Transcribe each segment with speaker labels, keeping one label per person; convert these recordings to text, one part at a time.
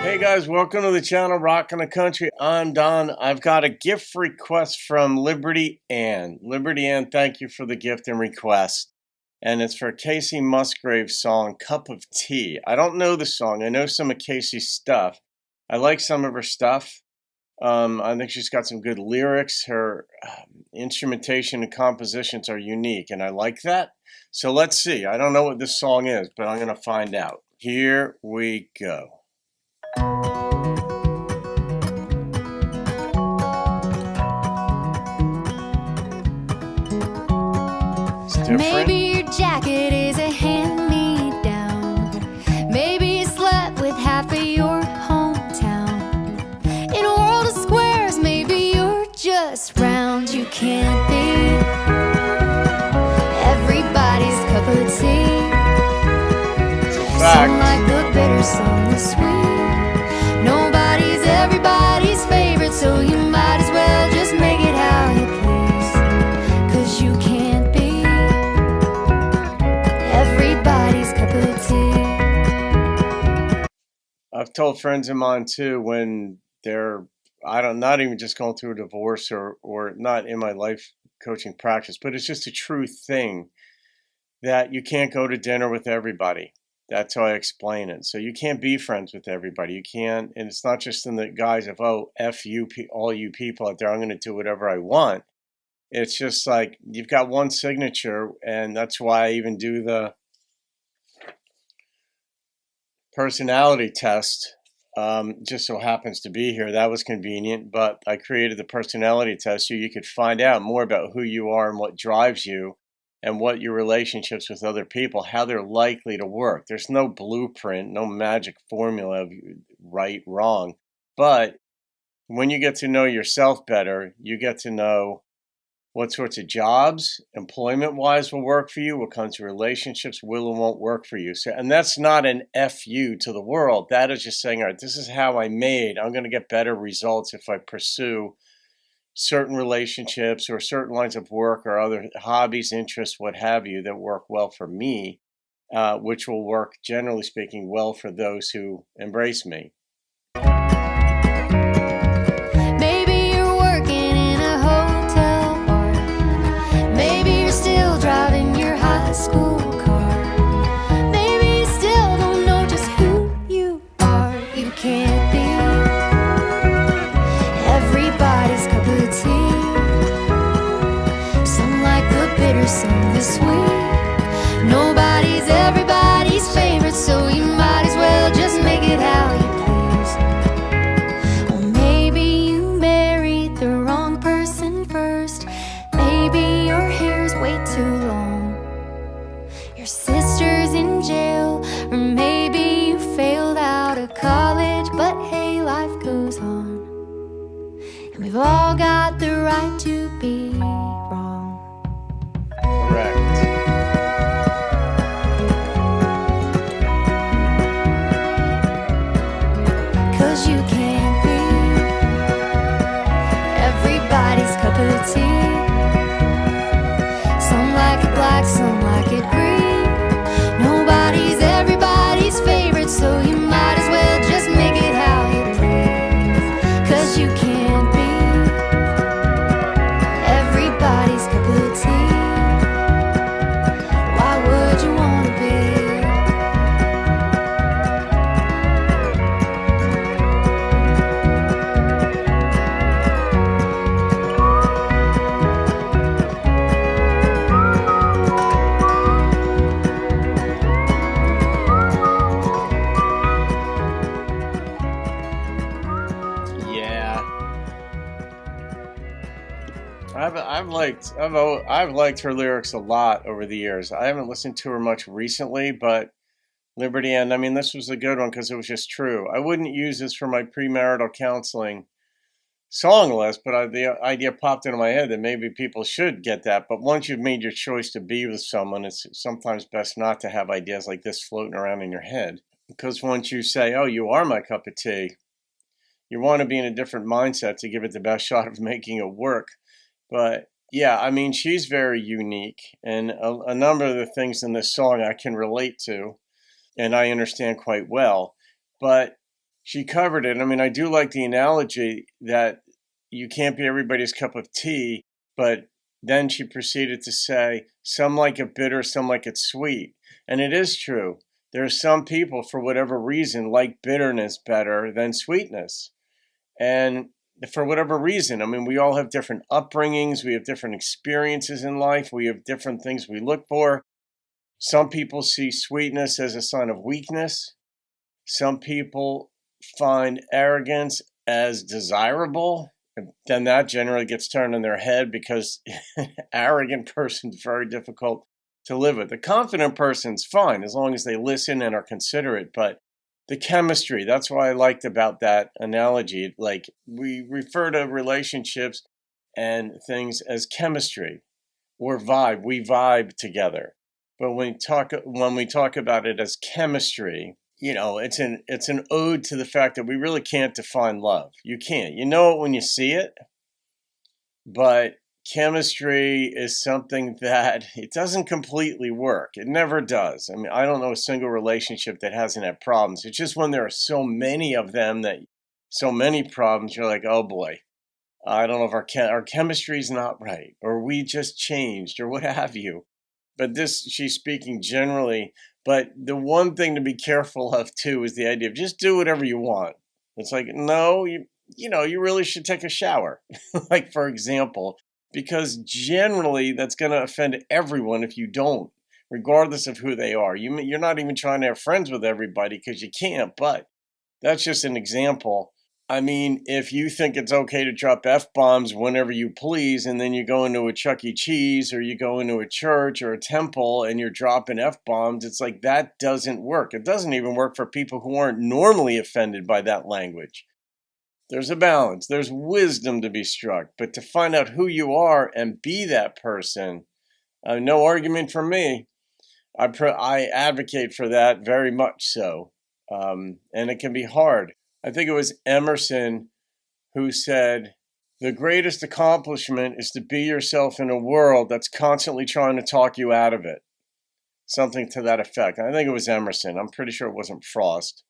Speaker 1: Hey guys, welcome to the channel Rockin' the Country. I'm Don. I've got a gift request from Libertyanne. Libertyanne, thank you for the gift and request. And it's for Kacey Musgraves' song, Cup of Tea. I don't know the song. I know some of Kacey's stuff. I like some of her stuff. I think she's got some good lyrics. Her instrumentation and compositions are unique, and I like that. So let's see. I don't know what this song is, but I'm going to find out. Here we go.
Speaker 2: Maybe your jacket is a hand-me-down. Maybe you slept with half of your hometown. In a world of squares, maybe you're just round. You can't be everybody's cup of tea. Some like the bitter, some the sweet. Nobody's everybody's favorite, so you might as well just make it how you please. 'Cause you can't be everybody's cup of tea.
Speaker 1: I've told friends of mine too, when they're, not even just going through a divorce or not in my life coaching practice, but it's just a true thing that you can't go to dinner with everybody. That's how I explain it. So you can't be friends with everybody. You can't, and it's not just in the guise of, oh, F you, all you people out there, I'm going to do whatever I want. It's just like, you've got one signature, and that's why I even do the personality test. Just so happens to be here. That was convenient, but I created the personality test so you could find out more about who you are and what drives you and what your relationships with other people, how they're likely to work. There's no blueprint, no magic formula of right, wrong. But when you get to know yourself better, you get to know what sorts of jobs, employment-wise, will work for you, what kinds of relationships will and won't work for you. So, and that's not an FU to the world. That is just saying, all right, this is how I'm made. I'm going to get better results if I pursue certain relationships or certain lines of work or other hobbies, interests, what have you, that work well for me, which will work, generally speaking, well for those who embrace me.
Speaker 2: Maybe you're working in a hotel bar. Maybe you're still driving your high school car. Maybe you still don't know just who you are. You can't be everybody's cup of tea. Some like the bitter, some the sweet. Nobody's everybody's favorite, so you might as well just make it how you please. Or maybe you married the wrong person first. Maybe your hair's way too long. Your sister's in jail, or maybe you failed out of college, but hey, life goes on. And we've all got the right to be wrong.
Speaker 1: Correct.
Speaker 2: 'Cause you can't be everybody's cup of tea. Some like it black, some like it green. Nobody's everybody's favorite, so you might as well just make it how you please. 'Cause you can't be everybody's cup of tea. Why would you want to be?
Speaker 1: Yeah. I've liked her lyrics a lot over the years. I haven't listened to her much recently, but Libertyanne, I mean, this was a good one because it was just true. I wouldn't use this for my premarital counseling song list, but the idea popped into my head that maybe people should get that. But once you've made your choice to be with someone, it's sometimes best not to have ideas like this floating around in your head. Because once you say, oh, you are my cup of tea, you want to be in a different mindset to give it the best shot of making it work. But Yeah, I mean, she's very unique, and a number of the things in this song I can relate to, and I understand quite well. But she covered it. I mean, I do like the analogy that you can't be everybody's cup of tea, but then she proceeded to say, some like it bitter, some like it sweet. And it is true. There are some people, for whatever reason, like bitterness better than sweetness. And for whatever reason, I mean, we all have different upbringings, we have different experiences in life, we have different things we look for. Some people see sweetness as a sign of weakness. Some people find arrogance as desirable. Then that generally gets turned on their head because arrogant person's very difficult to live with. The confident person's fine as long as they listen and are considerate, but the chemistry, that's what I liked about that analogy. Like, we refer to relationships and things as chemistry or vibe. We vibe together. But when we talk about it as chemistry, it's an ode to the fact that we really can't define love. You can't. You know it when you see it, but chemistry is something that it doesn't completely work. It never does. I mean, I don't know a single relationship that hasn't had problems. It's just when there are so many of them, that so many problems, you're like, oh boy, I don't know if our chemistry is not right, or we just changed, or what have you. But she's speaking generally. But the one thing to be careful of too is the idea of just do whatever you want. It's like, no, you really should take a shower, like, for example, because generally that's going to offend everyone if you don't, regardless of who they are. You're not even trying to have friends with everybody because you can't, but that's just an example. I mean, if you think it's okay to drop F-bombs whenever you please, and then you go into a Chuck E. Cheese or you go into a church or a temple and you're dropping F-bombs, it's like that doesn't work. It doesn't even work for people who aren't normally offended by that language. There's a balance. There's wisdom to be struck. But to find out who you are and be that person, no argument from me. I advocate for that very much so. And it can be hard. I think it was Emerson who said, the greatest accomplishment is to be yourself in a world that's constantly trying to talk you out of it. Something to that effect. I think it was Emerson. I'm pretty sure it wasn't Frost.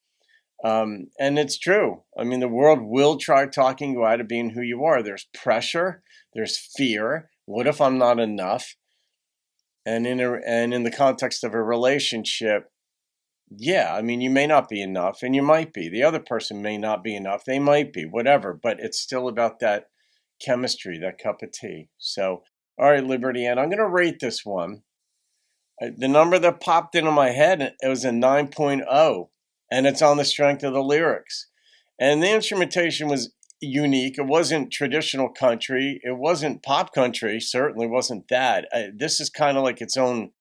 Speaker 1: And it's true. I mean, the world will try talking you out of being who you are. There's pressure. There's fear. What if I'm not enough? And in the context of a relationship, yeah, I mean, you may not be enough, and you might be. The other person may not be enough. They might be, whatever. But it's still about that chemistry, that cup of tea. So, all right, Libertyanne, I'm going to rate this one. The number that popped into my head, it was a 9.0, and it's on the strength of the lyrics. And the instrumentation was unique. It wasn't traditional country. It wasn't pop country. Certainly wasn't that. This is kind of like its own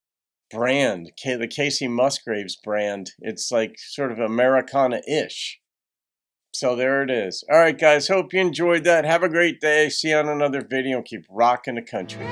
Speaker 1: brand, the Kacey Musgraves brand. It's like sort of Americana-ish. So there it is. All right, guys. Hope you enjoyed that. Have a great day. See you on another video. Keep rocking the country.